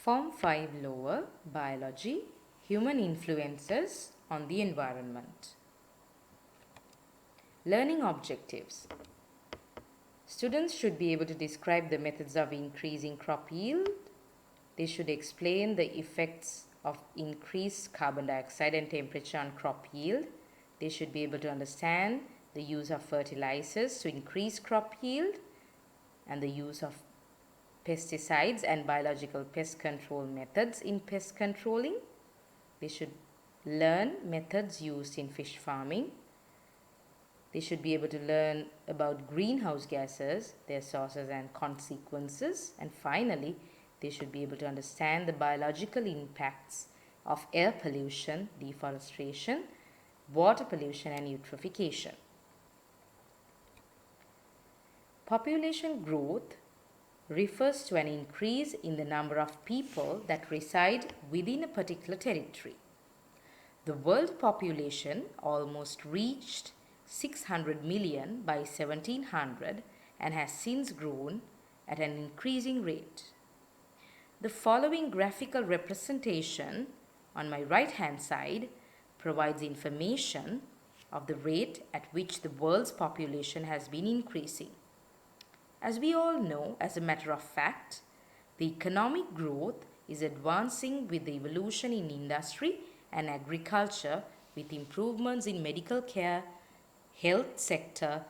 Form 5 lower, biology, human influences on the environment. Learning objectives. Students should be able to describe the methods of increasing crop yield. They should explain the effects of increased carbon dioxide and temperature on crop yield. They should be able to understand the use of fertilizers to increase crop yield and the use of pesticides and biological pest control methods in pest controlling. They should learn methods used in fish farming. They should be able to learn about greenhouse gases, their sources and consequences. And finally, they should be able to understand the biological impacts of air pollution, deforestation, water pollution and eutrophication. Population growth refers to an increase in the number of people that reside within a particular territory. The world population almost reached 600 million by 1700 and has since grown at an increasing rate. The following graphical representation on my right hand side provides information of the rate at which the world's population has been increasing. As we all know, as a matter of fact, the economic growth is advancing with the evolution in industry and agriculture, with improvements in medical care, health sector,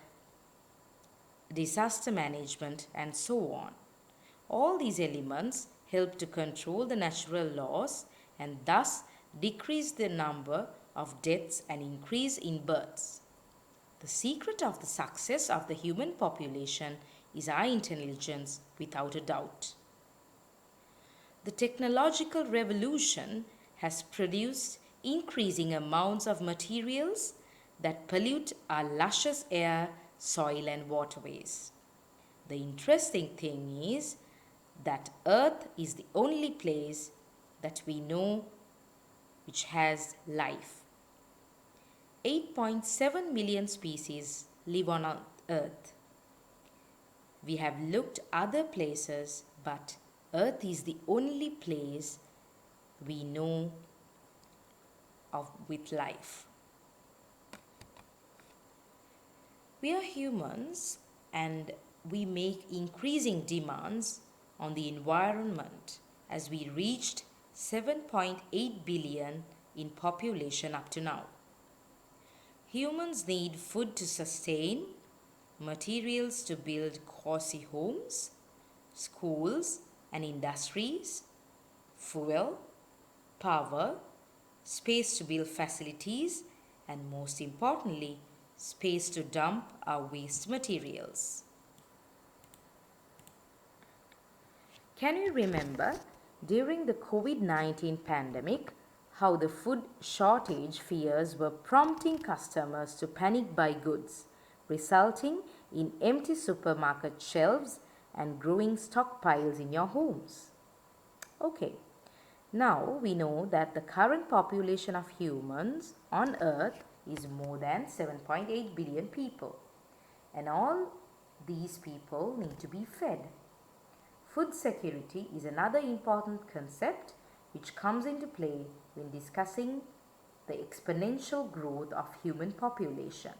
disaster management, and so on. All these elements help to control the natural laws and thus decrease the number of deaths and increase in births. The secret of the success of the human population is our intelligence, without a doubt. The technological revolution has produced increasing amounts of materials that pollute our luscious air, soil and waterways. The interesting thing is that Earth is the only place that we know which has life. 8.7 million species live on Earth. We have looked other places, but Earth is the only place we know of with life. We are humans and we make increasing demands on the environment as we reached 7.8 billion in population up to now. Humans need food to sustain, materials to build cozy homes, schools and industries, fuel, power, space to build facilities, and most importantly, space to dump our waste materials. Can you remember during the COVID-19 pandemic how the food shortage fears were prompting customers to panic buy goods, resulting in empty supermarket shelves and growing stockpiles in your homes? Okay, now we know that the current population of humans on Earth is more than 7.8 billion people, and all these people need to be fed. Food security is another important concept which comes into play when discussing the exponential growth of human population.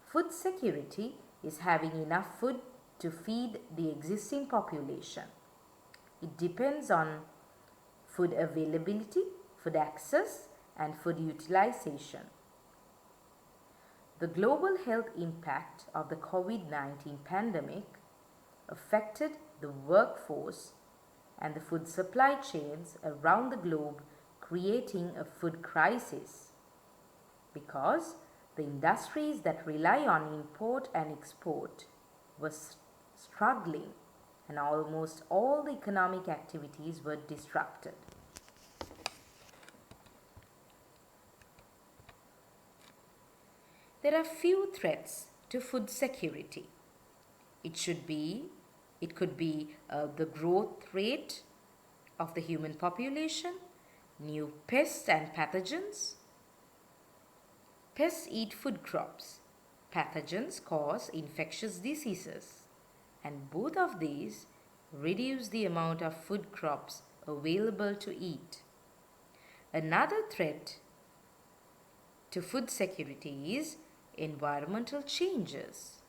Food security is having enough food to feed the existing population. It depends on food availability, food access, and food utilization. The global health impact of the COVID-19 pandemic affected the workforce and the food supply chains around the globe, creating a food crisis because the industries that rely on import and export were struggling and almost all the economic activities were disrupted. There are few threats to food security. It could be the growth rate of the human population, new pests and pathogens. Pests eat food crops. Pathogens cause infectious diseases. And both of these reduce the amount of food crops available to eat. Another threat to food security is environmental changes.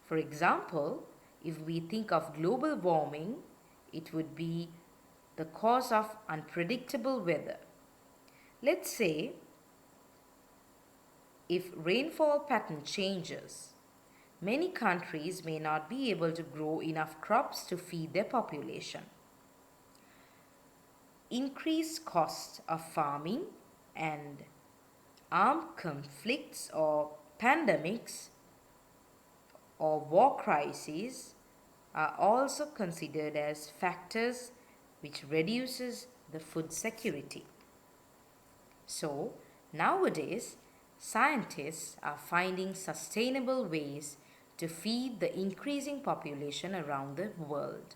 For example, if we think of global warming, it would be the cause of unpredictable weather. Let's say if rainfall pattern changes, many countries may not be able to grow enough crops to feed their population. Increased cost of farming and armed conflicts or pandemics or war crises are also considered as factors which reduces the food security. So, nowadays, scientists are finding sustainable ways to feed the increasing population around the world.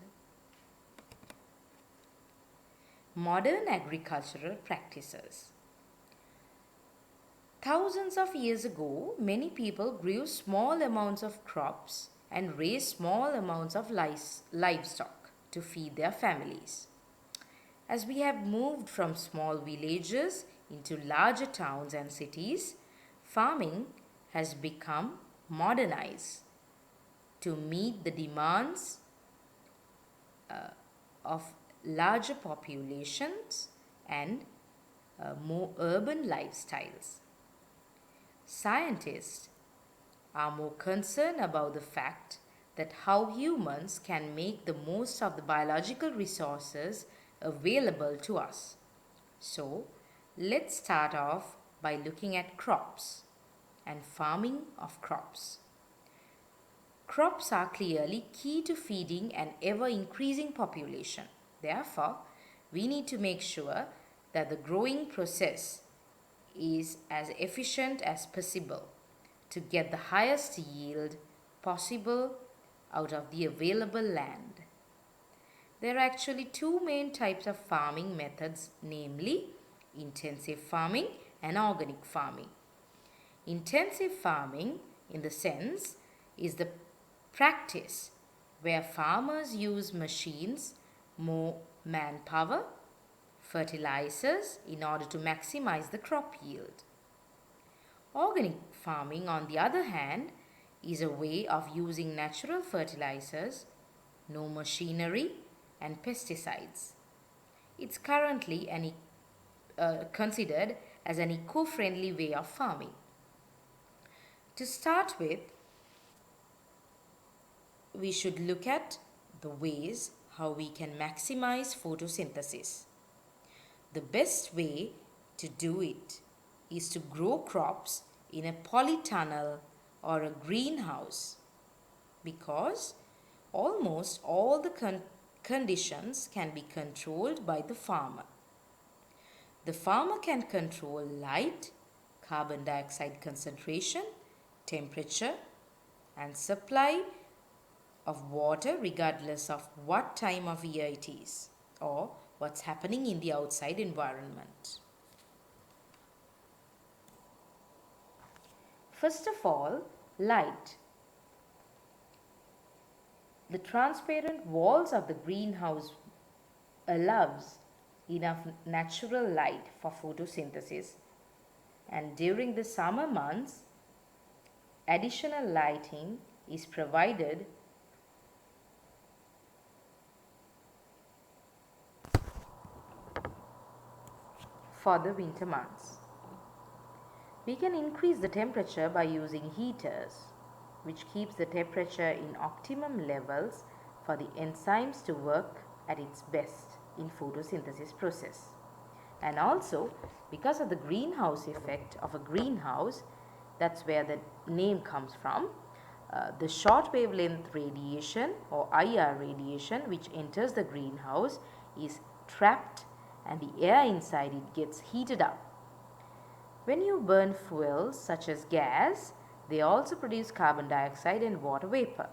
Modern agricultural practices. Thousands of years ago, many people grew small amounts of crops and raised small amounts of livestock to feed their families. As we have moved from small villages into larger towns and cities, farming has become modernized to meet the demands of larger populations and more urban lifestyles. Scientists are more concerned about the fact that how humans can make the most of the biological resources available to us. So, let's start off by looking at crops and farming of crops. Crops are clearly key to feeding an ever-increasing population. Therefore, we need to make sure that the growing process is as efficient as possible to get the highest yield possible out of the available land. There are actually two main types of farming methods, namely intensive farming and organic farming. Intensive farming, in the sense, is the practice where farmers use machines, more manpower, fertilizers in order to maximize the crop yield. Organic farming, on the other hand, is a way of using natural fertilizers, no machinery, and pesticides. It's currently considered as an eco-friendly way of farming. To start with, we should look at the ways how we can maximize photosynthesis. The best way to do it is to grow crops in a polytunnel or a greenhouse, because almost all the conditions can be controlled by the farmer. The farmer can control light, carbon dioxide concentration, temperature, and supply of water regardless of what time of year it is or what's happening in the outside environment. First of all, light. The transparent walls of the greenhouse allows enough natural light for photosynthesis, and during the summer months, additional lighting is provided for the winter months. We can increase the temperature by using heaters, which keeps the temperature in optimum levels for the enzymes to work at its best in photosynthesis process. And also, because of the greenhouse effect of a greenhouse, that's where the name comes from, the short wavelength radiation or IR radiation which enters the greenhouse is trapped and the air inside it gets heated up. When you burn fuels such as gas, they also produce carbon dioxide and water vapor.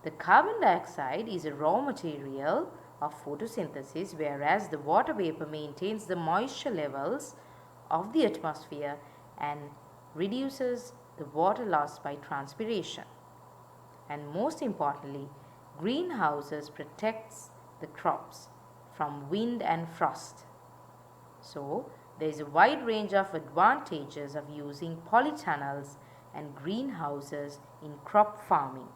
The carbon dioxide is a raw material of photosynthesis, whereas the water vapor maintains the moisture levels of the atmosphere and reduces the water loss by transpiration. And most importantly, Greenhouses protects the crops from wind and frost. So, there is a wide range of advantages of using polytunnels and greenhouses in crop farming.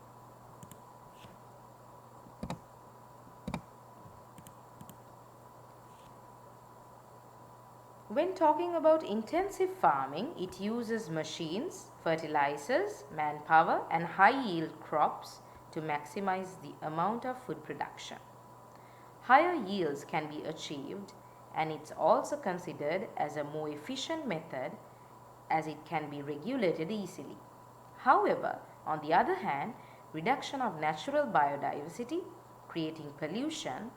When talking about intensive farming, it uses machines, fertilizers, manpower, and high yield crops to maximize the amount of food production. Higher yields can be achieved, and it's also considered as a more efficient method as it can be regulated easily. However, on the other hand, reduction of natural biodiversity, creating pollution,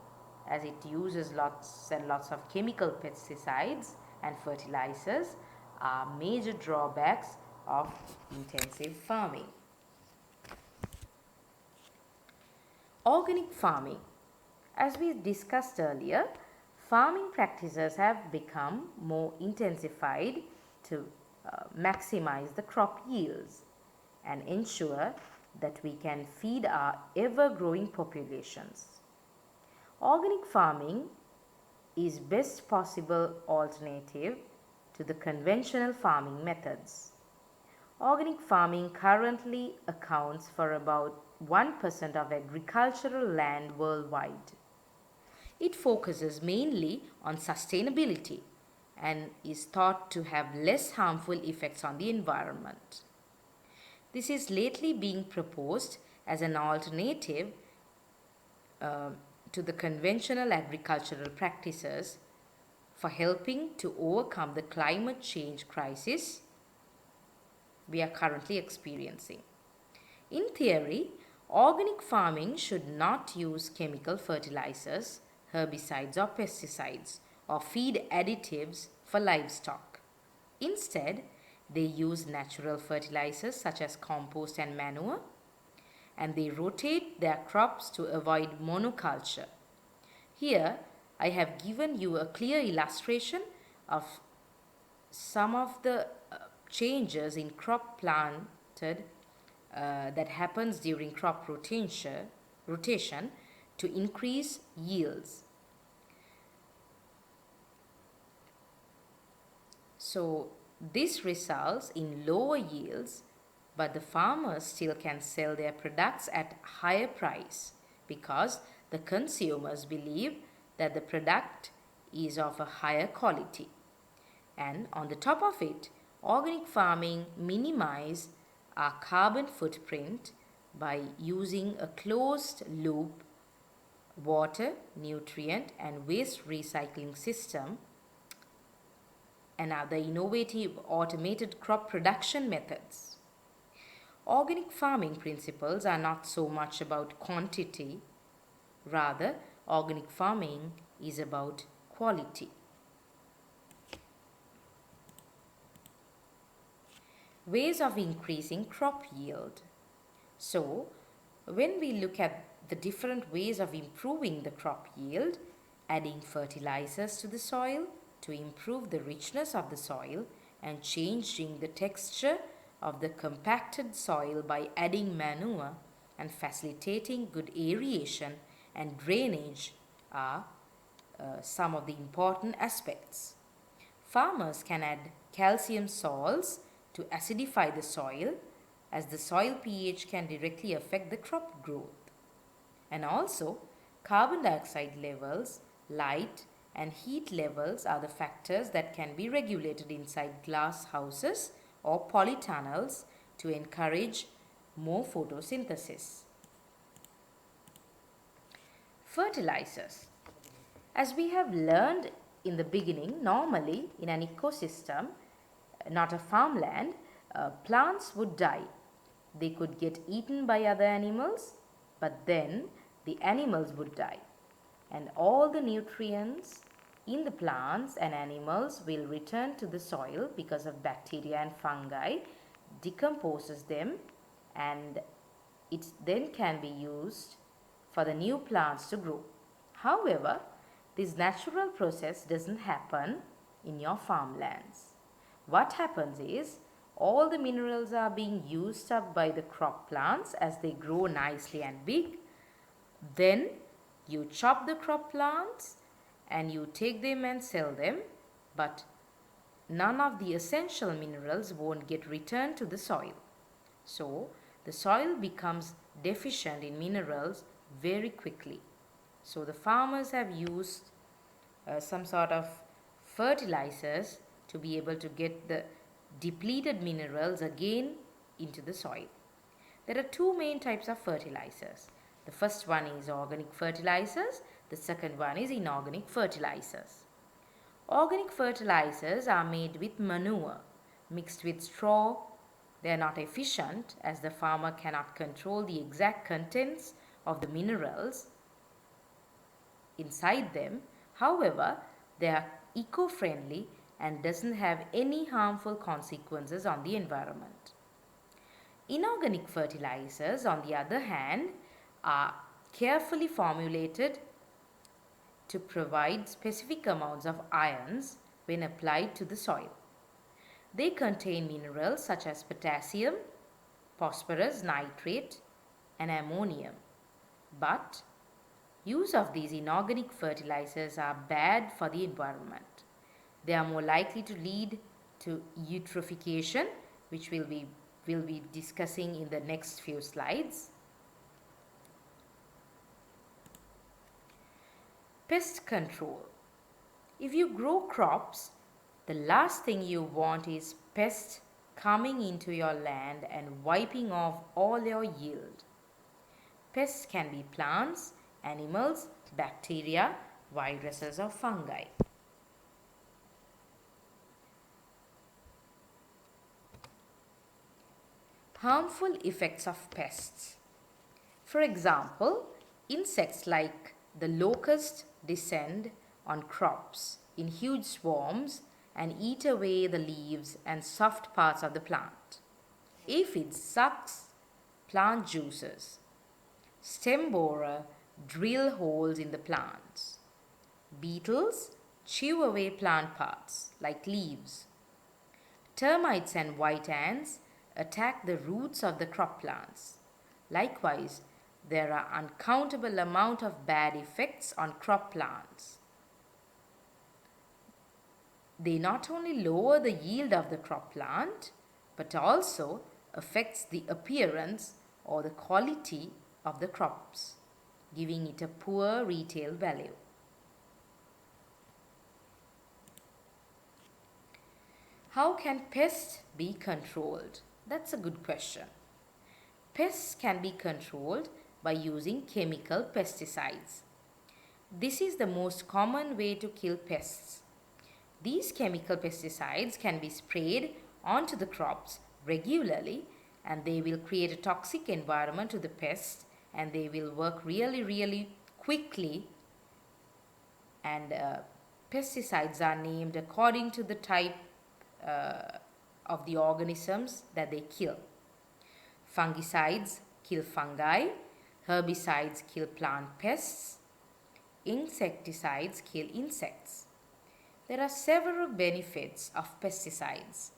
as it uses lots and lots of chemical pesticides and fertilizers, are major drawbacks of intensive farming. Organic farming. As we discussed earlier, farming practices have become more intensified to maximize the crop yields and ensure that we can feed our ever-growing populations. Organic farming is best possible alternative to the conventional farming methods. Organic farming currently accounts for about 1% of agricultural land worldwide. It focuses mainly on sustainability and is thought to have less harmful effects on the environment. This is lately being proposed as an alternative to the conventional agricultural practices for helping to overcome the climate change crisis we are currently experiencing. In theory, organic farming should not use chemical fertilizers, herbicides or pesticides, or feed additives for livestock. Instead, they use natural fertilizers such as compost and manure, and they rotate their crops to avoid monoculture. Here, I have given you a clear illustration of some of the changes in crop planted that happens during crop rotation to increase yields. So this results in lower yields, but the farmers still can sell their products at higher price because the consumers believe that the product is of a higher quality. And on the top of it, organic farming minimizes our carbon footprint by using a closed loop water, nutrient and waste recycling system and other innovative automated crop production methods. Organic farming principles are not so much about quantity, rather organic farming is about quality. Ways of increasing crop yield. So, when we look at the different ways of improving the crop yield, adding fertilizers to the soil to improve the richness of the soil and changing the texture of the compacted soil by adding manure and facilitating good aeration and drainage are some of the important aspects. Farmers can add calcium salts to acidify the soil, as the soil pH can directly affect the crop growth. And also, carbon dioxide levels, light and heat levels are the factors that can be regulated inside glass houses or polytunnels to encourage more photosynthesis. Fertilizers. As we have learned in the beginning, normally in an ecosystem, not a farmland, plants would die. They could get eaten by other animals, but then the animals would die. And all the nutrients in the plants and animals will return to the soil because of bacteria and fungi decomposes them, and it then can be used for the new plants to grow. However, this natural process doesn't happen in your farmlands. What happens is all the minerals are being used up by the crop plants as they grow nicely and big, Then you chop the crop plants and you take them and sell them, but none of the essential minerals won't get returned to the soil. So the soil becomes deficient in minerals very quickly. So the farmers have used some sort of fertilizers to be able to get the depleted minerals again into the soil. There are two main types of fertilizers. The first one is organic fertilizers, the second one is inorganic fertilizers. Organic fertilizers are made with manure mixed with straw. They are not efficient as the farmer cannot control the exact contents of the minerals inside them. However, they are eco-friendly and doesn't have any harmful consequences on the environment. Inorganic fertilizers, on the other hand, are carefully formulated to provide specific amounts of ions when applied to the soil. They contain minerals such as potassium, phosphorus, nitrate, and ammonium. But use of these inorganic fertilizers are bad for the environment. They are more likely to lead to eutrophication, which we'll be discussing in the next few slides. Pest control. If you grow crops, the last thing you want is pests coming into your land and wiping off all your yield. Pests can be plants, animals, bacteria, viruses, or fungi. Harmful effects of pests. For example, insects like the locust descend on crops in huge swarms and eat away the leaves and soft parts of the plant. Aphids sucks plant juices. Stem borer drill holes in the plants. Beetles chew away plant parts like leaves. Termites and white ants attack the roots of the crop plants. Likewise, there are uncountable amount of bad effects on crop plants. They not only lower the yield of the crop plant, but also affects the appearance or the quality of the crops, giving it a poor retail value. How can pests be controlled? That's a good question. Pests can be controlled by using chemical pesticides. This is the most common way to kill pests. These chemical pesticides can be sprayed onto the crops regularly, and they will create a toxic environment to the pests, and they will work really quickly. And pesticides are named according to the type of the organisms that they kill. Fungicides kill fungi, herbicides kill plant pests, insecticides kill insects. There are several benefits of pesticides.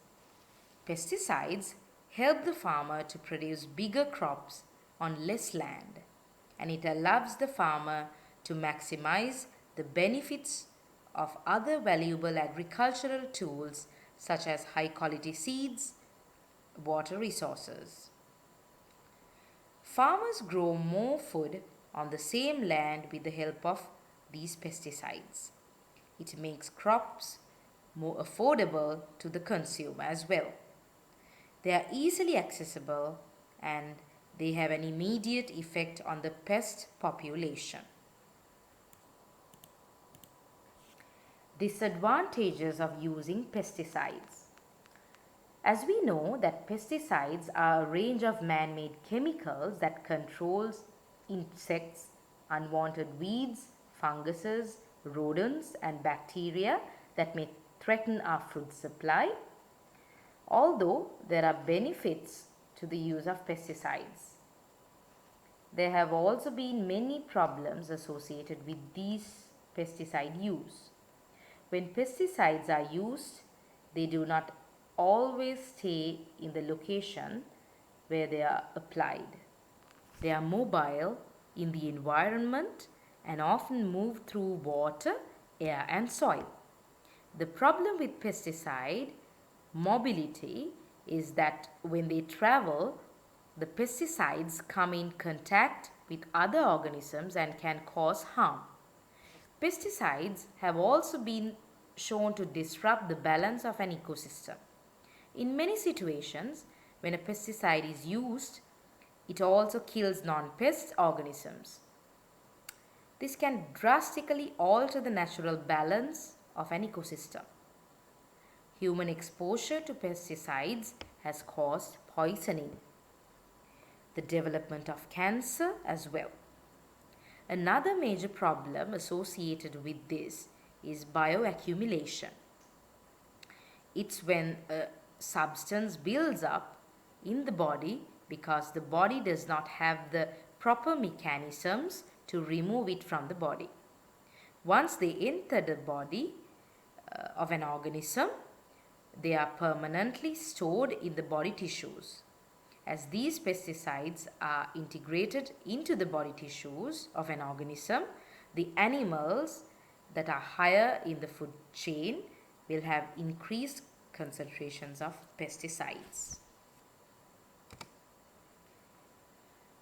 Pesticides help the farmer to produce bigger crops on less land, and it allows the farmer to maximize the benefits of other valuable agricultural tools such as high quality seeds, water resources. Farmers grow more food on the same land with the help of these pesticides. It makes crops more affordable to the consumer as well. They are easily accessible and they have an immediate effect on the pest population. Disadvantages of using pesticides. As we know that pesticides are a range of man-made chemicals that controls insects, unwanted weeds, funguses, rodents and bacteria that may threaten our food supply. Although there are benefits to the use of pesticides, there have also been many problems associated with these pesticide use. When pesticides are used, they do not always stay in the location where they are applied. They are mobile in the environment and often move through water, air and soil. The problem with pesticide mobility is that when they travel, the pesticides come in contact with other organisms and can cause harm. Pesticides have also been shown to disrupt the balance of an ecosystem. In many situations, when a pesticide is used, it also kills non-pest organisms. This can drastically alter the natural balance of an ecosystem. Human exposure to pesticides has caused poisoning, the development of cancer as well. Another major problem associated with this is bioaccumulation. It's when a substance builds up in the body because the body does not have the proper mechanisms to remove it from the body. Once they enter the body of an organism, they are permanently stored in the body tissues. As these pesticides are integrated into the body tissues of an organism, the animals that are higher in the food chain will have increased concentrations of pesticides.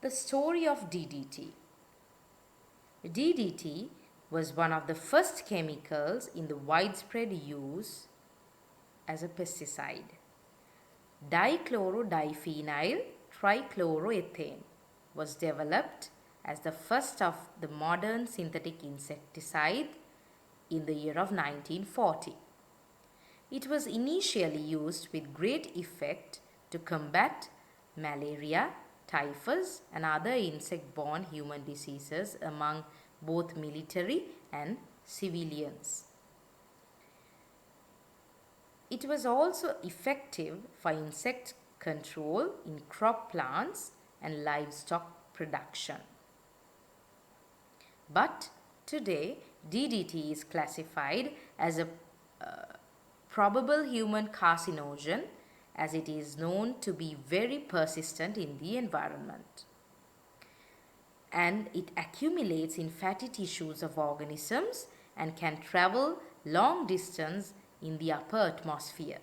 The story of DDT. DDT was one of the first chemicals in the widespread use as a pesticide. Dichlorodiphenyl trichloroethane was developed as the first of the modern synthetic insecticide in the year of 1940. It was initially used with great effect to combat malaria, typhus and other insect-borne human diseases among both military and civilians. It was also effective for insect control in crop plants and livestock production. But today, DDT is classified as a probable human carcinogen as it is known to be very persistent in the environment. And it accumulates in fatty tissues of organisms and can travel long distance in the upper atmosphere.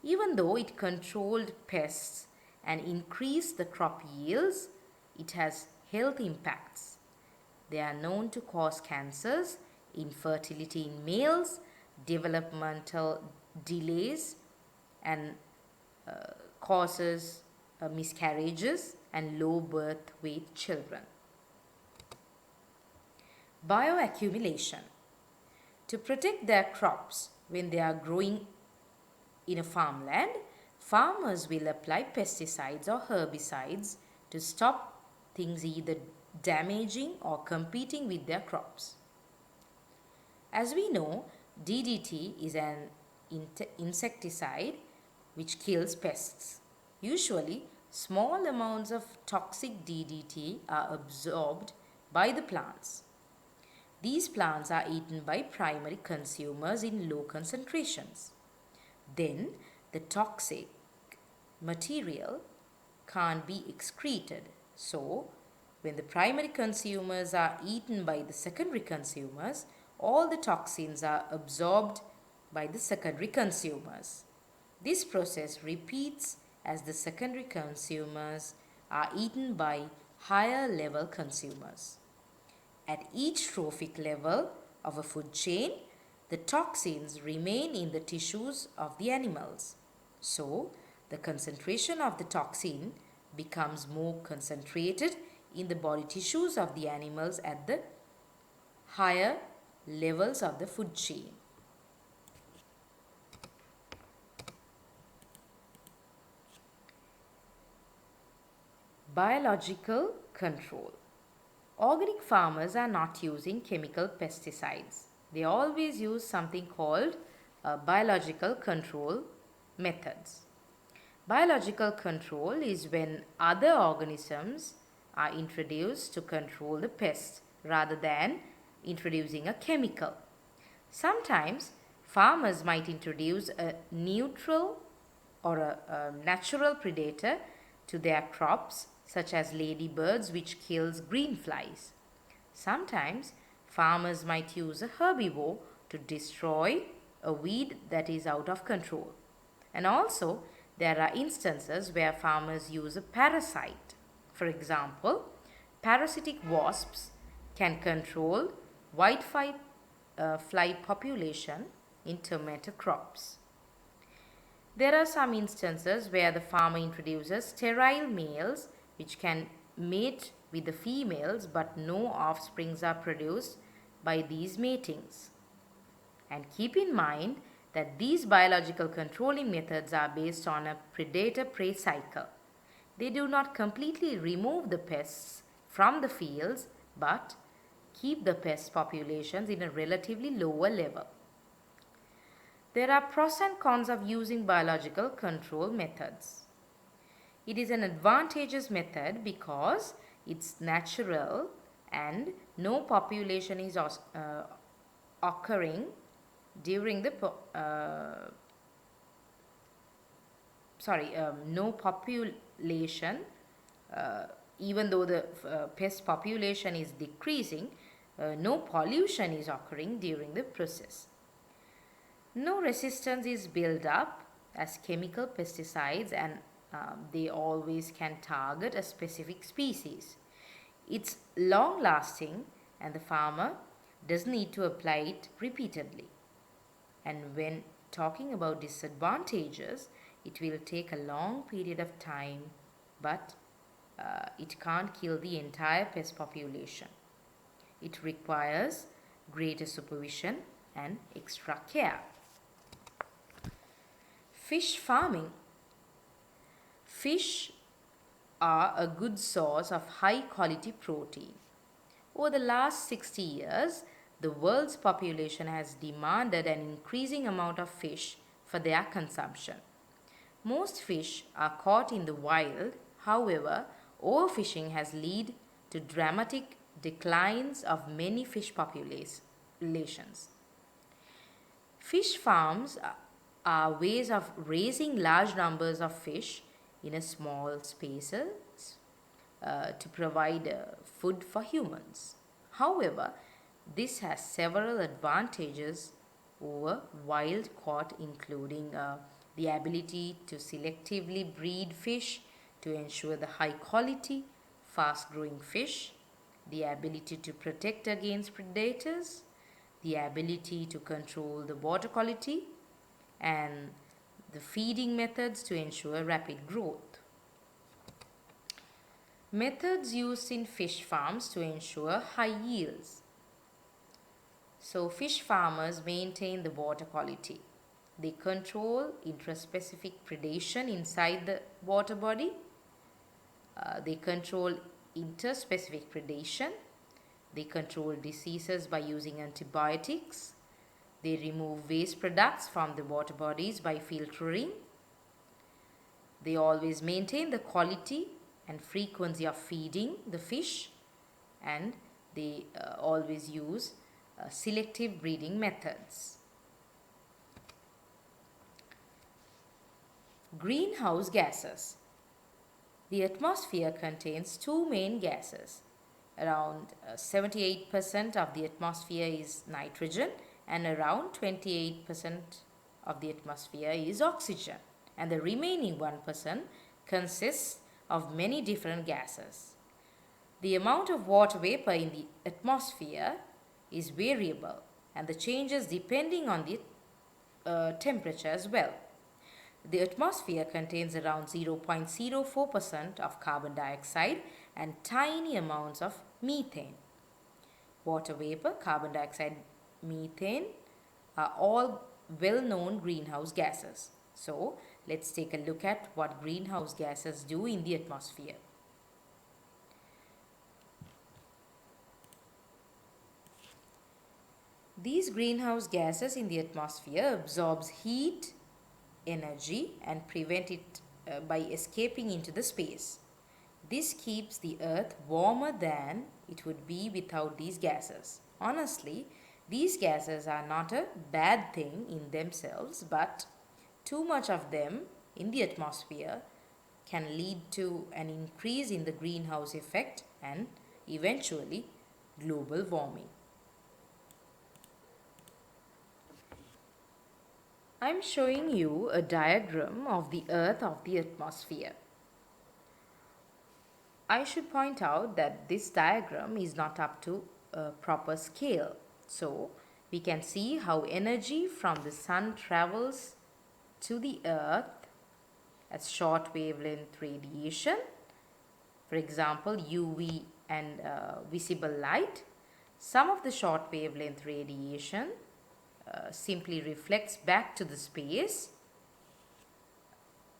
Even though it controlled pests and increased the crop yields, it has health impacts. They are known to cause cancers, infertility in males, developmental delays, and causes miscarriages and low birth weight children. Bioaccumulation. To protect their crops when they are growing in a farmland, farmers will apply pesticides or herbicides to stop things either damaging or competing with their crops. As we know, DDT is an insecticide which kills pests. Usually, small amounts of toxic DDT are absorbed by the plants. These plants are eaten by primary consumers in low concentrations. Then, the toxic material can't be excreted. So, when the primary consumers are eaten by the secondary consumers, all the toxins are absorbed by the secondary consumers. This process repeats as the secondary consumers are eaten by higher level consumers. At each trophic level of a food chain, the toxins remain in the tissues of the animals. So, the concentration of the toxin becomes more concentrated in the body tissues of the animals at the higher levels of the food chain. Biological control. Organic farmers are not using chemical pesticides. They always use something called biological control methods. Biological control is when other organisms are introduced to control the pest rather than introducing a chemical. Sometimes farmers might introduce a neutral or a natural predator to their crops, such as ladybirds, which kills green flies. Sometimes farmers might use a herbivore to destroy a weed that is out of control. And also, there are instances where farmers use a parasite. For example, parasitic wasps can control fly population in tomato crops. There are some instances where the farmer introduces sterile males which can mate with the females, but no offsprings are produced by these matings. And keep in mind that these biological controlling methods are based on a predator-prey cycle. They do not completely remove the pests from the fields, but keep the pest populations in a relatively lower level. There are pros and cons of using biological control methods. It is an advantageous method because it's natural and no population is occurring during the no population, even though the pest population is decreasing, no pollution is occurring during the process. No resistance is built up as chemical pesticides, and they always can target a specific species. It's long lasting and the farmer does need to apply it repeatedly. And when talking about disadvantages, it will take a long period of time, but it can't kill the entire pest population. It requires greater supervision and extra care. Fish farming. Fish are a good source of high quality protein. Over the last 60 years, the world's population has demanded an increasing amount of fish for their consumption. Most fish are caught in the wild. However, overfishing has led to dramatic declines of many fish populations. Fish farms are ways of raising large numbers of fish in a small spaces to provide food for humans. However, this has several advantages over wild caught, including the ability to selectively breed fish to ensure the high quality, fast growing fish, the ability to protect against predators, the ability to control the water quality, and the feeding methods to ensure rapid growth. Methods used in fish farms to ensure high yields. So fish farmers maintain the water quality. They control intraspecific predation inside the water body. They control interspecific predation. They control diseases by using antibiotics. They remove waste products from the water bodies by filtering. They always maintain the quality and frequency of feeding the fish, and they always use selective breeding methods. Greenhouse gases. The atmosphere contains two main gases. Around 78% of the atmosphere is nitrogen, and around 28% of the atmosphere is oxygen, and the remaining 1% consists of many different gases. The amount of water vapor in the atmosphere is variable, and the changes depending on the temperature as well. The atmosphere contains around 0.04% of carbon dioxide and tiny amounts of methane. Water vapor, carbon dioxide, methane are all well-known greenhouse gases. So, let's take a look at what greenhouse gases do in the atmosphere. These greenhouse gases in the atmosphere absorbs heat, energy, and prevent it by escaping into the space. This keeps the earth warmer than it would be without these gases. Honestly, these gases are not a bad thing in themselves, but too much of them in the atmosphere can lead to an increase in the greenhouse effect and eventually global warming. I'm showing you a diagram of the Earth of the atmosphere. I should point out that this diagram is not up to a proper scale. So, we can see how energy from the sun travels to the Earth as short wavelength radiation, for example UV and visible light. Some of the short wavelength radiation simply reflects back to the space,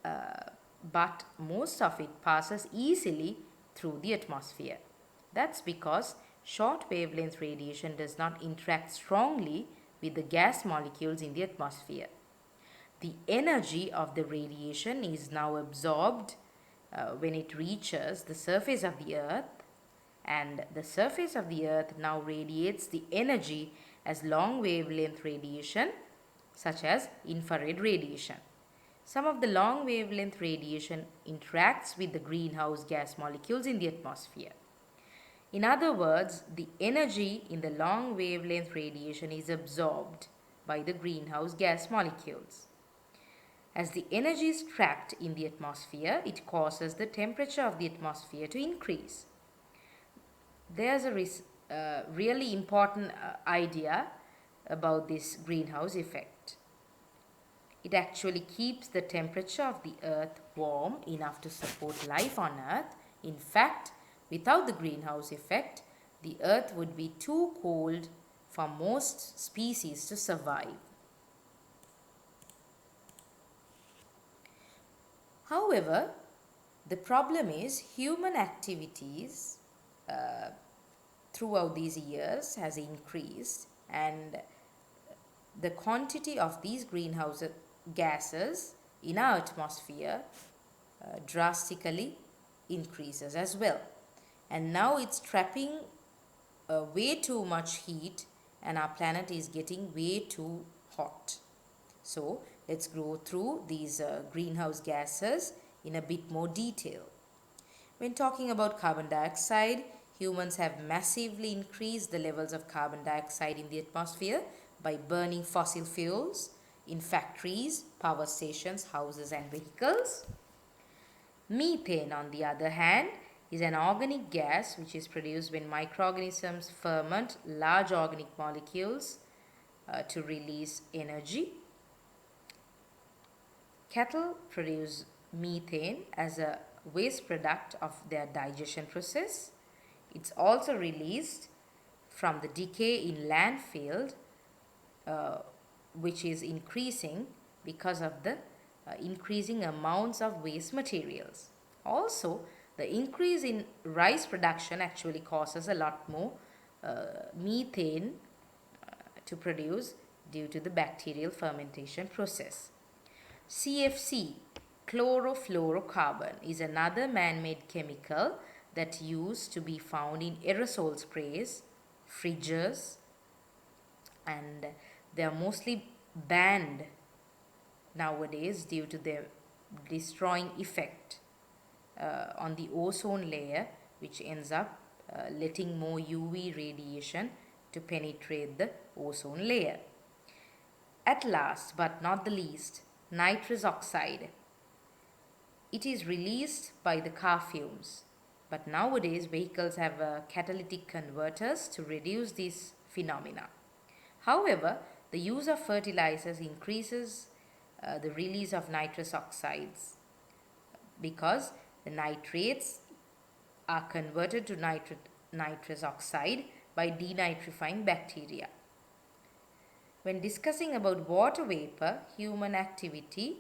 but most of it passes easily through the atmosphere. That's because short wavelength radiation does not interact strongly with the gas molecules in the atmosphere. The energy of the radiation is now absorbed when it reaches the surface of the Earth, and the surface of the Earth now radiates the energy as long wavelength radiation, such as infrared radiation. Some of the long wavelength radiation interacts with the greenhouse gas molecules in the atmosphere. In other words, the energy in the long wavelength radiation is absorbed by the greenhouse gas molecules. As the energy is trapped in the atmosphere, it causes the temperature of the atmosphere to increase. There's a really important idea about this greenhouse effect. It actually keeps the temperature of the Earth warm enough to support life on Earth. In fact, without the greenhouse effect, the Earth would be too cold for most species to survive. However, the problem is human activities throughout these years has increased, and the quantity of these greenhouse gases in our atmosphere drastically increases as well. And now it's trapping way too much heat, and our planet is getting way too hot. So let's go through these greenhouse gases in a bit more detail. When talking about carbon dioxide, humans have massively increased the levels of carbon dioxide in the atmosphere by burning fossil fuels in factories, power stations, houses and vehicles. Methane, on the other hand, is an organic gas which is produced when microorganisms ferment large organic molecules to release energy. Cattle produce methane as a waste product of their digestion process. It's also released from the decay in landfill, which is increasing because of the increasing amounts of waste materials. Also, the increase in rice production actually causes a lot more methane to produce due to the bacterial fermentation process. CFC, chlorofluorocarbon, is another man-made chemical that used to be found in aerosol sprays, fridges, and they are mostly banned nowadays due to their destroying effect on the ozone layer, which ends up letting more UV radiation to penetrate the ozone layer. At last but not the least, nitrous oxide. It is released by the car fumes, but nowadays vehicles have catalytic converters to reduce this phenomena. However, the use of fertilizers increases the release of nitrous oxides because the nitrates are converted to nitrous oxide by denitrifying bacteria. When discussing about water vapor, human activity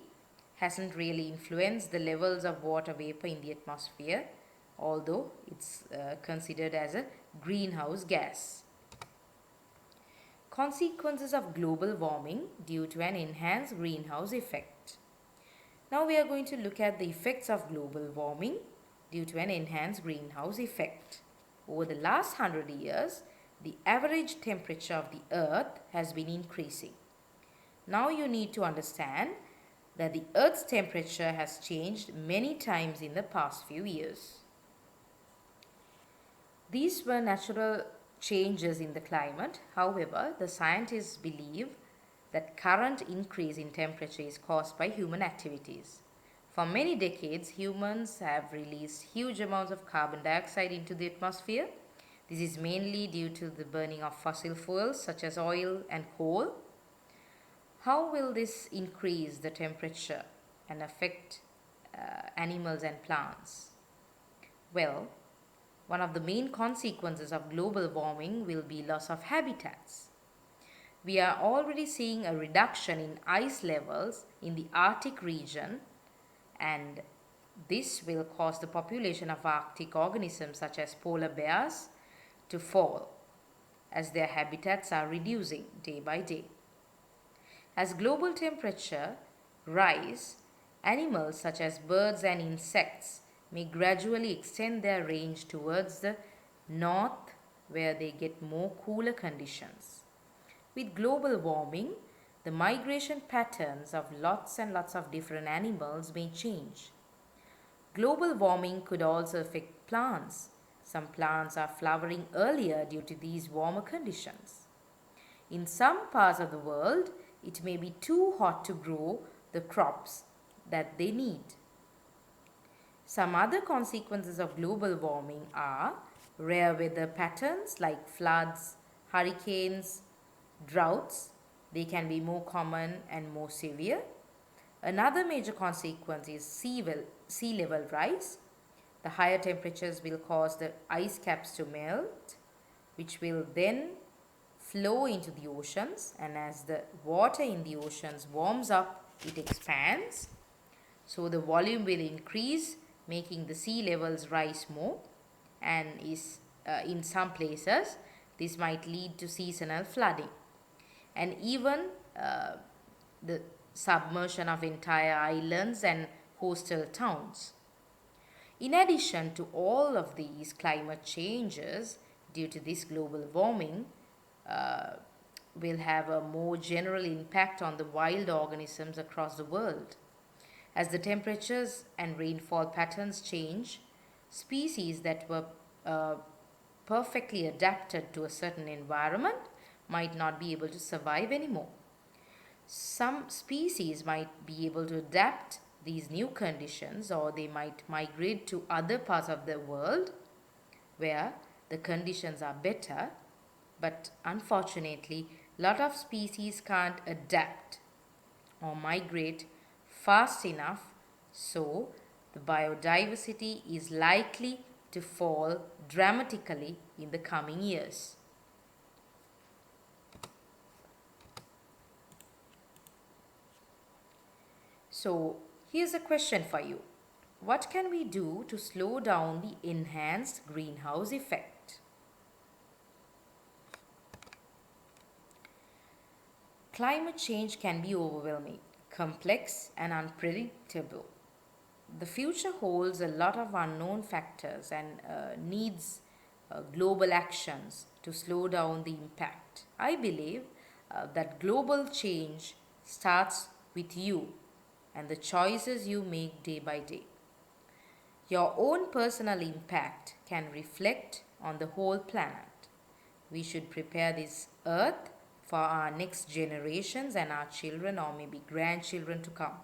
hasn't really influenced the levels of water vapor in the atmosphere, although it's considered as a greenhouse gas. Consequences of global warming due to an enhanced greenhouse effect. Now we are going to look at the effects of global warming due to an enhanced greenhouse effect. Over the last 100 years, the average temperature of the Earth has been increasing. Now you need to understand that the Earth's temperature has changed many times in the past few years. These were natural changes in the climate. However, the scientists believe that current increase in temperature is caused by human activities. For many decades, humans have released huge amounts of carbon dioxide into the atmosphere. This is mainly due to the burning of fossil fuels such as oil and coal. How will this increase the temperature and affect animals and plants? Well, one of the main consequences of global warming will be loss of habitats. We are already seeing a reduction in ice levels in the Arctic region, and this will cause the population of Arctic organisms such as polar bears to fall as their habitats are reducing day by day. As global temperature rise, animals such as birds and insects may gradually extend their range towards the north where they get more cooler conditions. With global warming, the migration patterns of lots and lots of different animals may change. Global warming could also affect plants. Some plants are flowering earlier due to these warmer conditions. In some parts of the world, it may be too hot to grow the crops that they need. Some other consequences of global warming are rare weather patterns like floods, hurricanes, droughts. They can be more common and more severe. Another major consequence is sea level rise. The higher temperatures will cause the ice caps to melt, which will then flow into the oceans, and as the water in the oceans warms up, it expands. So the volume will increase, making the sea levels rise more, and in some places this might lead to seasonal flooding and even the submersion of entire islands and coastal towns. In addition to all of these climate changes, due to this global warming, will have a more general impact on the wild organisms across the world. As the temperatures and rainfall patterns change, species that were perfectly adapted to a certain environment might not be able to survive anymore. Some species might be able to adapt these new conditions, or they might migrate to other parts of the world where the conditions are better, but unfortunately, a lot of species can't adapt or migrate fast enough, so the biodiversity is likely to fall dramatically in the coming years. So, here's a question for you. What can we do to slow down the enhanced greenhouse effect? Climate change can be overwhelming, complex, and unpredictable. The future holds a lot of unknown factors and needs global actions to slow down the impact. I believe that global change starts with you and the choices you make day by day. Your own personal impact can reflect on the whole planet. We should prepare this earth for our next generations and our children or maybe grandchildren to come.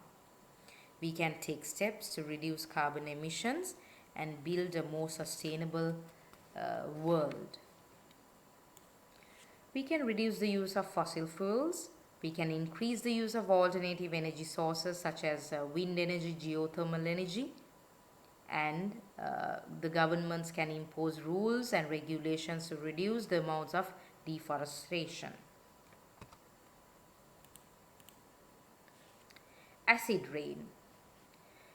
We can take steps to reduce carbon emissions and build a more sustainable world. We can reduce the use of fossil fuels. We can increase the use of alternative energy sources such as wind energy, geothermal energy, and the governments can impose rules and regulations to reduce the amounts of deforestation. Acid rain.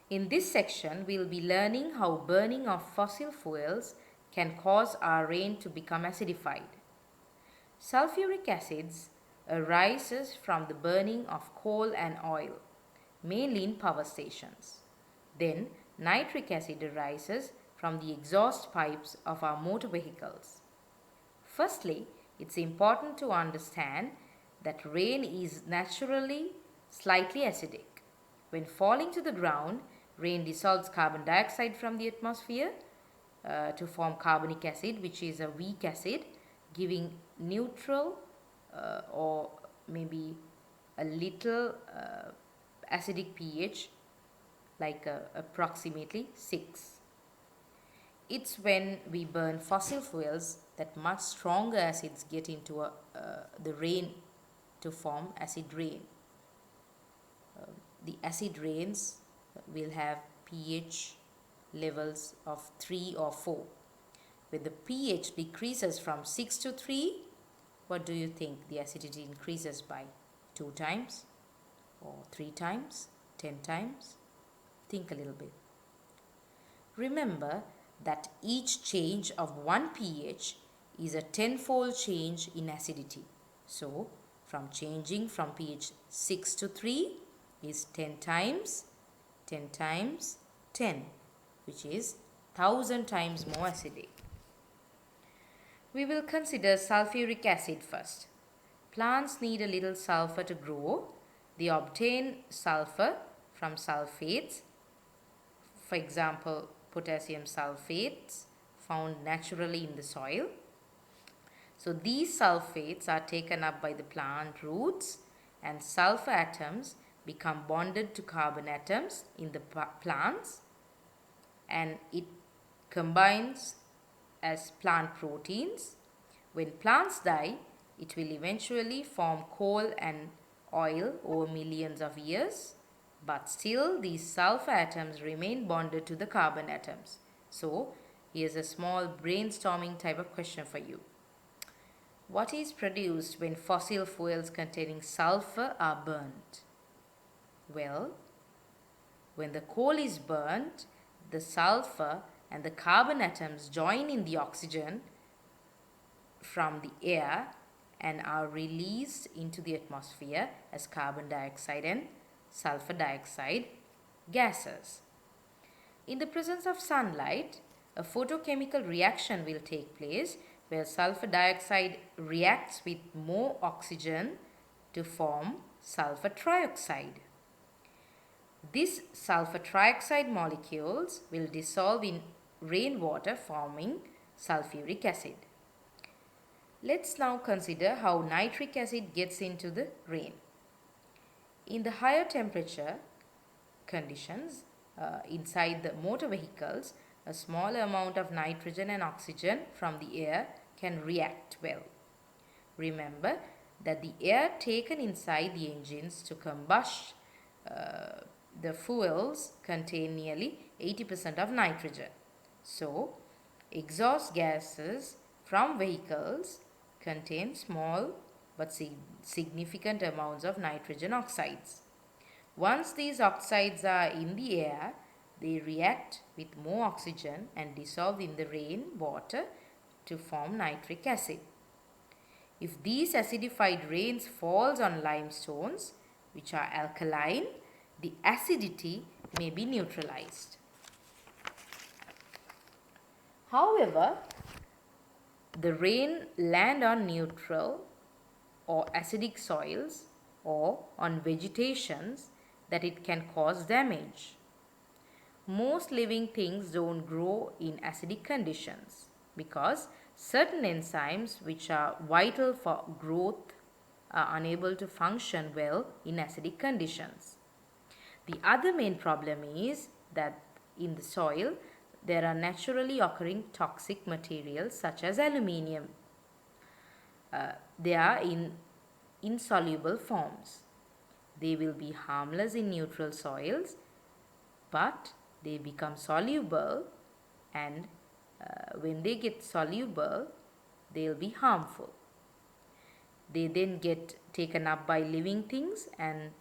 In this section, we will be learning how burning of fossil fuels can cause our rain to become acidified. Sulfuric acids arises from the burning of coal and oil, mainly in power stations. Then nitric acid arises from the exhaust pipes of our motor vehicles. Firstly, it's important to understand that rain is naturally slightly acidic. When falling to the ground, rain dissolves carbon dioxide from the atmosphere to form carbonic acid, which is a weak acid, giving neutral or maybe a little acidic pH, like approximately 6. It's when we burn fossil fuels that much stronger acids get into the rain to form acid rain. The acid rains will have pH levels of 3 or 4. When the pH decreases from 6 to 3, what do you think the acidity increases by? 2 times or 3 times, 10 times? Think a little bit. Remember that each change of 1 pH is a 10-fold change in acidity. So, from changing from pH 6 to 3 is 10 times 10 times 10, which is 1000 times more acidic. We will consider sulfuric acid first. Plants need a little sulfur to grow. They obtain sulfur from sulfates, for example, potassium sulfates found naturally in the soil. So these sulfates are taken up by the plant roots, and sulfur atoms become bonded to carbon atoms in the plants, and it combines as plant proteins. When plants die, it will eventually form coal and oil over millions of years, but still these sulfur atoms remain bonded to the carbon atoms. So here's a small brainstorming type of question for you. What is produced when fossil fuels containing sulfur are burnt? Well, when the coal is burnt, the sulfur and the carbon atoms join in the oxygen from the air and are released into the atmosphere as carbon dioxide and sulfur dioxide gases. In the presence of sunlight, a photochemical reaction will take place where sulfur dioxide reacts with more oxygen to form sulfur trioxide. These sulfur trioxide molecules will dissolve in rainwater, forming sulfuric acid. Let's now consider how nitric acid gets into the rain. In the higher temperature conditions inside the motor vehicles, a small amount of nitrogen and oxygen from the air can react well. Remember that the air taken inside the engines to combust the fuels contain nearly 80% of nitrogen. So, exhaust gases from vehicles contain small but significant amounts of nitrogen oxides. Once these oxides are in the air, they react with more oxygen and dissolve in the rain water to form nitric acid. If these acidified rains falls on limestones, which are alkaline, the acidity may be neutralized. However, the rain land on neutral or acidic soils or on vegetations that it can cause damage. Most living things don't grow in acidic conditions because certain enzymes which are vital for growth are unable to function well in acidic conditions. The other main problem is that in the soil there are naturally occurring toxic materials such as aluminium. They are in insoluble forms. They will be harmless in neutral soils, but they become soluble, and when they get soluble, they'll be harmful. They then get taken up by living things and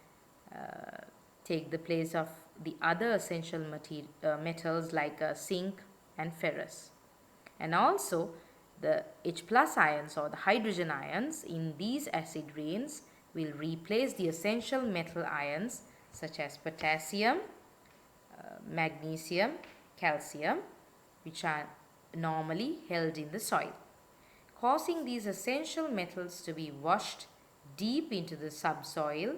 take the place of the other essential metals like zinc and ferrous. And also the H plus ions or the hydrogen ions in these acid rains will replace the essential metal ions such as potassium, magnesium, calcium, which are normally held in the soil, causing these essential metals to be washed deep into the subsoil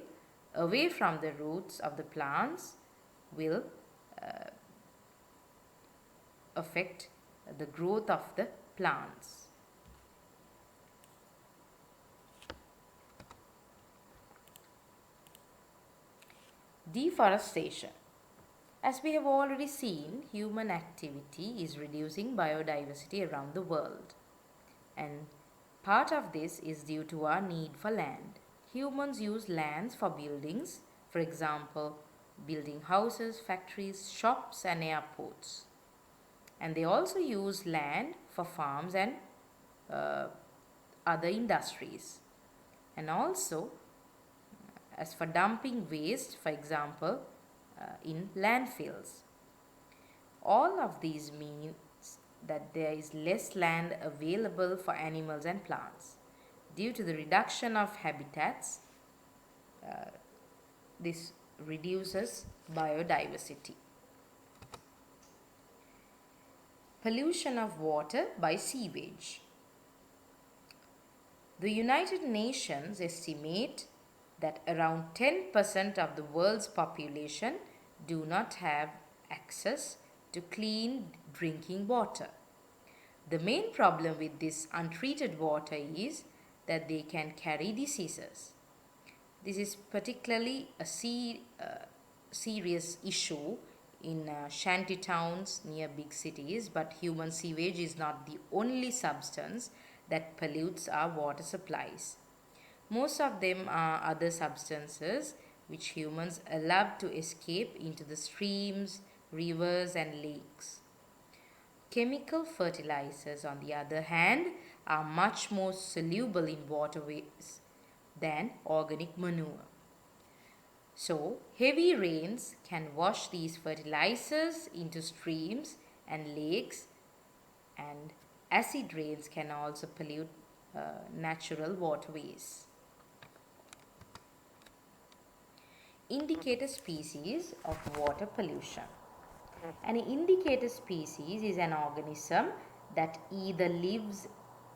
away from the roots of the plants will affect the growth of the plants. Deforestation. As we have already seen, human activity is reducing biodiversity around the world, and part of this is due to our need for land. Humans use lands for buildings, for example, building houses, factories, shops, and airports. And they also use land for farms and other industries. And also, as for dumping waste, for example, in landfills. All of these means that there is less land available for animals and plants. Due to the reduction of habitats, this reduces biodiversity. Pollution of water by sewage. The United Nations estimate that around 10% of the world's population do not have access to clean drinking water. The main problem with this untreated water is that they can carry diseases. This is particularly a serious issue in shanty towns near big cities, but human sewage is not the only substance that pollutes our water supplies. Most of them are other substances which humans allow to escape into the streams, rivers, and lakes. Chemical fertilizers, on the other hand, are much more soluble in waterways than organic manure. So, heavy rains can wash these fertilizers into streams and lakes, and acid rains can also pollute natural waterways. Indicator species of water pollution. An indicator species is an organism that either lives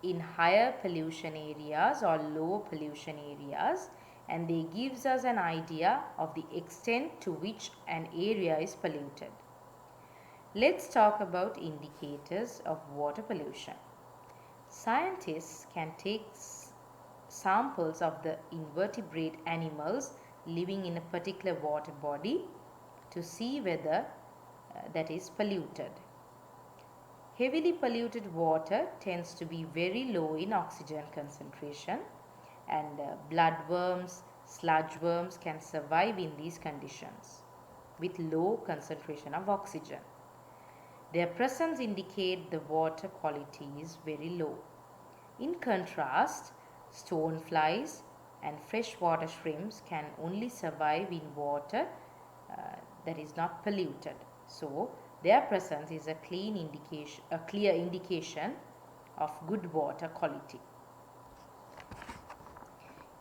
in higher pollution areas or low pollution areas, and they gives us an idea of the extent to which an area is polluted. Let's talk about indicators of water pollution. Scientists can take samples of the invertebrate animals living in a particular water body to see whether that is polluted. Heavily polluted water tends to be very low in oxygen concentration, and bloodworms, sludge worms can survive in these conditions with low concentration of oxygen. Their presence indicates the water quality is very low. In contrast, stoneflies and freshwater shrimps can only survive in water that is not polluted. So, their presence is a clear indication of good water quality.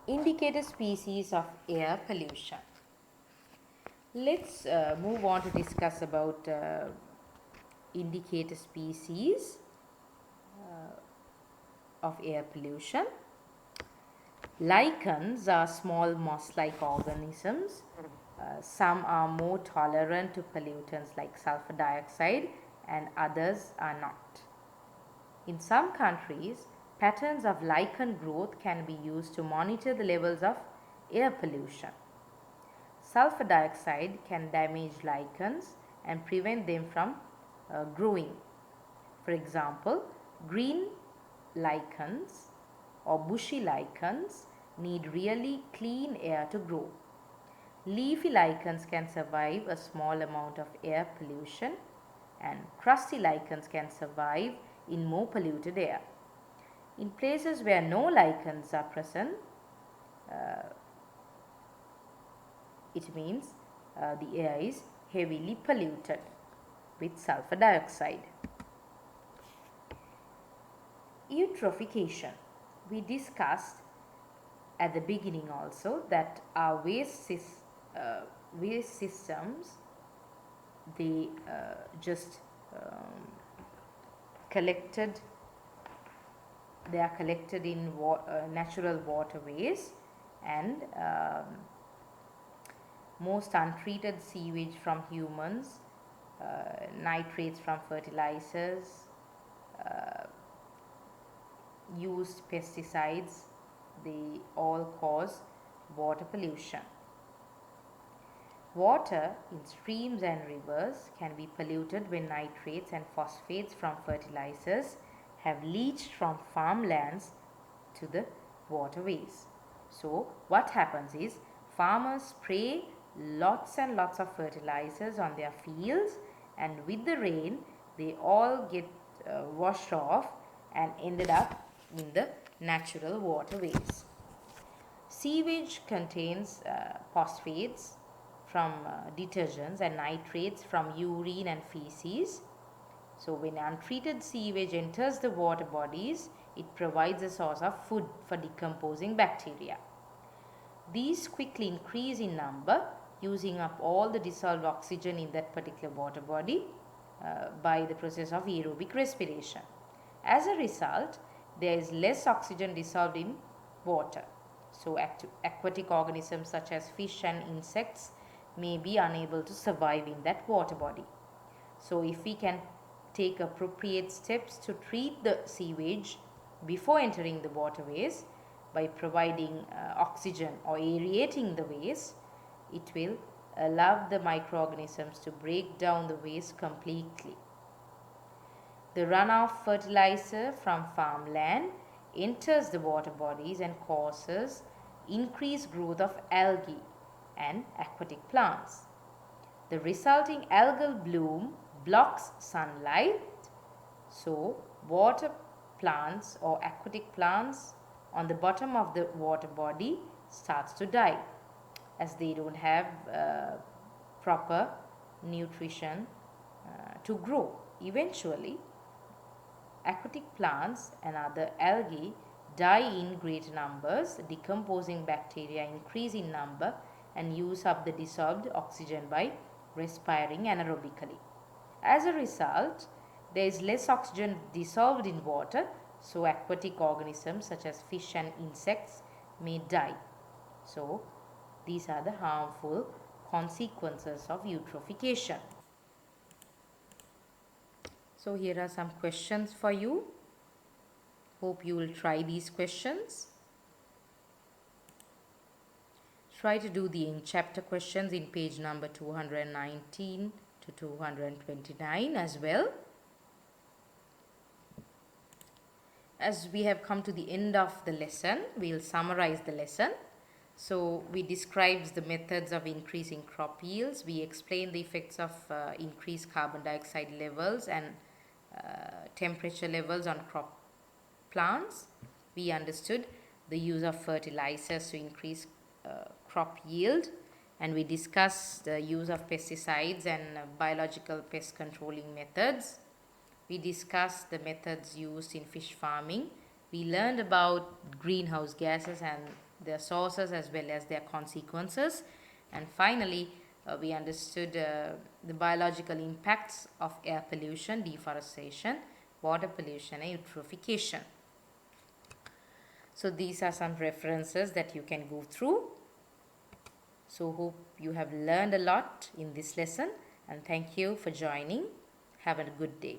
Indicator species of air pollution. Let's move on to discuss about indicator species of air pollution. Lichens are small moss-like organisms. Some are more tolerant to pollutants like sulfur dioxide and others are not. In some countries, patterns of lichen growth can be used to monitor the levels of air pollution. Sulfur dioxide can damage lichens and prevent them from growing. For example, green lichens or bushy lichens need really clean air to grow. Leafy lichens can survive a small amount of air pollution, and crusty lichens can survive in more polluted air. In places where no lichens are present, it means the air is heavily polluted with sulfur dioxide. Eutrophication. We discussed at the beginning also that our waste systems, they just collected, they are collected in natural waterways, and most untreated sewage from humans, nitrates from fertilizers, used pesticides, they all cause water pollution. Water in streams and rivers can be polluted when nitrates and phosphates from fertilizers have leached from farmlands to the waterways. So what happens is farmers spray lots and lots of fertilizers on their fields, and with the rain they all get washed off and ended up in the natural waterways. Sewage contains phosphates from detergents and nitrates from urine and feces. So when untreated sewage enters the water bodies, it provides a source of food for decomposing bacteria. These quickly increase in number, using up all the dissolved oxygen in that particular water body by the process of aerobic respiration. As a result, there is less oxygen dissolved in water. So aquatic organisms such as fish and insects may be unable to survive in that water body. So if we can take appropriate steps to treat the sewage before entering the waterways by providing oxygen or aerating the waste, it will allow the microorganisms to break down the waste completely. The runoff fertilizer from farmland enters the water bodies and causes increased growth of algae and aquatic plants. The resulting algal bloom blocks sunlight, so water plants or aquatic plants on the bottom of the water body starts to die as they don't have proper nutrition to grow. Eventually, aquatic plants and other algae die in great numbers, decomposing bacteria increase in number and use up the dissolved oxygen by respiring anaerobically. As a result, there is less oxygen dissolved in water, so aquatic organisms such as fish and insects may die. So these are the harmful consequences of eutrophication. So here are some questions for you. Hope you will try these questions. Try to do the in-chapter questions in page number 219 to 229 as well. As we have come to the end of the lesson, we will summarize the lesson. So we described the methods of increasing crop yields. We explained the effects of increased carbon dioxide levels and temperature levels on crop plants. We understood the use of fertilizers to increase crop yield, and we discussed the use of pesticides and biological pest controlling methods. We discussed the methods used in fish farming. We learned about greenhouse gases and their sources as well as their consequences. And finally, we understood the biological impacts of air pollution, deforestation, water pollution and eutrophication. So these are some references that you can go through. So hope you have learned a lot in this lesson, and thank you for joining. Have a good day.